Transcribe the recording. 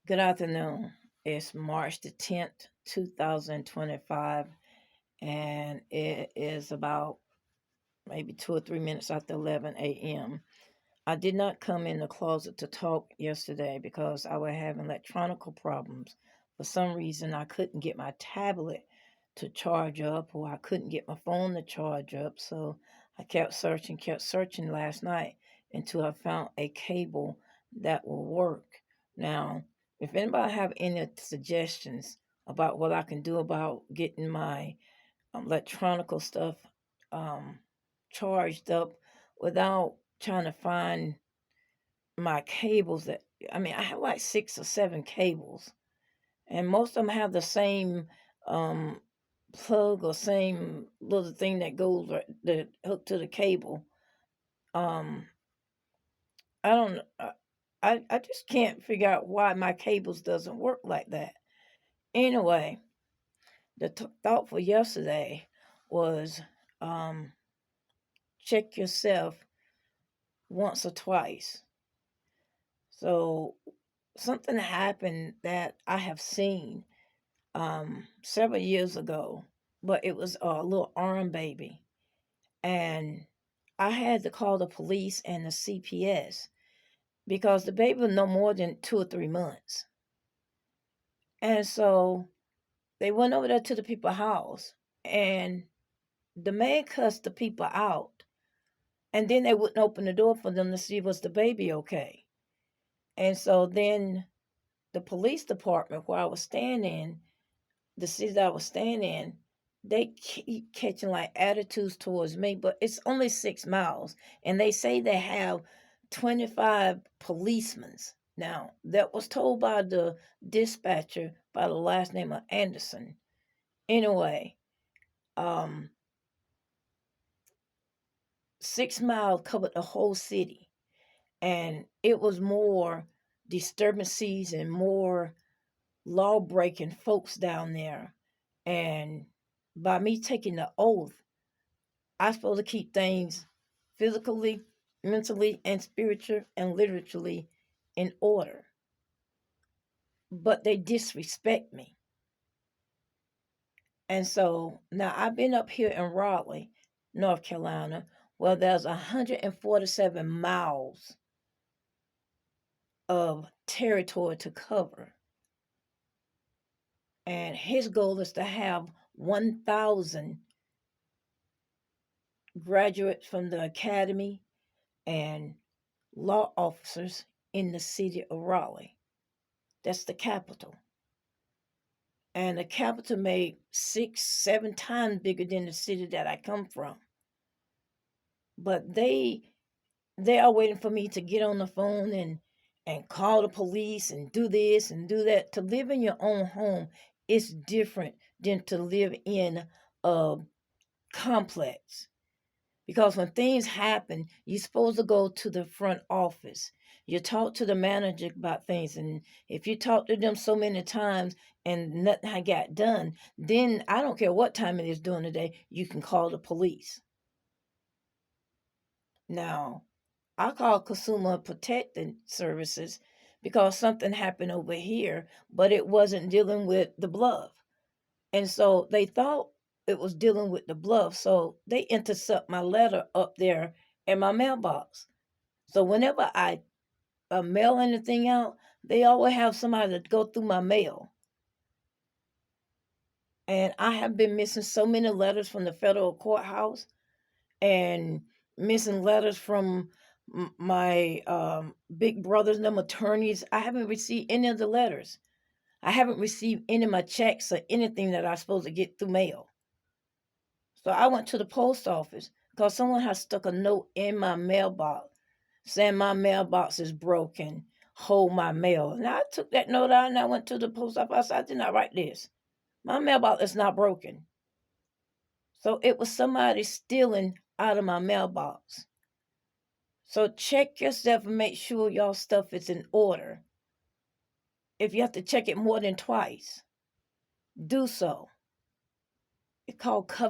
Good afternoon. It's March the 10th, 2025, and it is about maybe 2 or 3 minutes after 11 a.m. I did not come in the closet to talk yesterday because I was having electronical problems. For some reason, I couldn't get my tablet to charge up, or I couldn't get my phone to charge up. So I kept searching last night until I found a cable that will work. Now, if anybody have any suggestions about what I can do about getting my electronical stuff um, charged up without trying to find my cables I have like 6 or 7 cables, and most of them have the same um, plug or same little thing that goes that hook to the cable. Um, I don't. I just can't figure out why my cables doesn't work like that. Anyway, the thought for yesterday was um, check yourself once or twice. So something happened that I have seen several years ago, but it was a little arm baby, and I had to call the police and the CPS because the baby was no more than 2 or 3 months, and so they went over there to the people's house, and the man cussed the people out, and then they wouldn't open the door for them to see was the baby okay, and so then the police department where I was staying in, the city that I was staying in, they keep catching like attitudes towards me, but it's only 6 miles, and they say they have 25 policemen. Now, that was told by the dispatcher by the last name of Anderson. Anyway, um, 6 miles covered the whole city, and it was more disturbances and more law breaking folks down there. And by me taking the oath, I'm supposed to keep things physically, mentally, and spiritual and literally in order. But they disrespect me. And so now I've been up here in Raleigh, North Carolina, where there's 147 miles of territory to cover. And his goal is to have 1,000 graduates from the academy and law officers in the city of Raleigh. That's the capital. And the capital made 6, 7 times bigger than the city that I come from. But they are waiting for me to get on the phone and call the police and do this and do that. To live in your own home is different than to live in a complex. Because when things happen, you're supposed to go to the front office. You talk to the manager about things, and if you talk to them so many times and nothing had got done, then I don't care what time it is during the day, you can call the police. Now, I call Consumer Protecting Services because something happened over here, but it wasn't dealing with the bluff. And so they thought it was dealing with the bluff. So they intercept my letter up there in my mailbox. So whenever I mail anything out, they always have somebody to go through my mail. And I have been missing so many letters from the federal courthouse and missing letters from my big brothers and them attorneys. I haven't received any of the letters. I haven't received any of my checks or anything that I'm supposed to get through mail. So I went to the post office because someone has stuck a note in my mailbox saying my mailbox is broken. Hold my mail. And I took that note out and I went to the post office. I did not write this. My mailbox is not broken. So it was somebody stealing out of my mailbox. So check yourself and make sure y'all stuff is in order. If you have to check it more than twice, do so. It's called cover.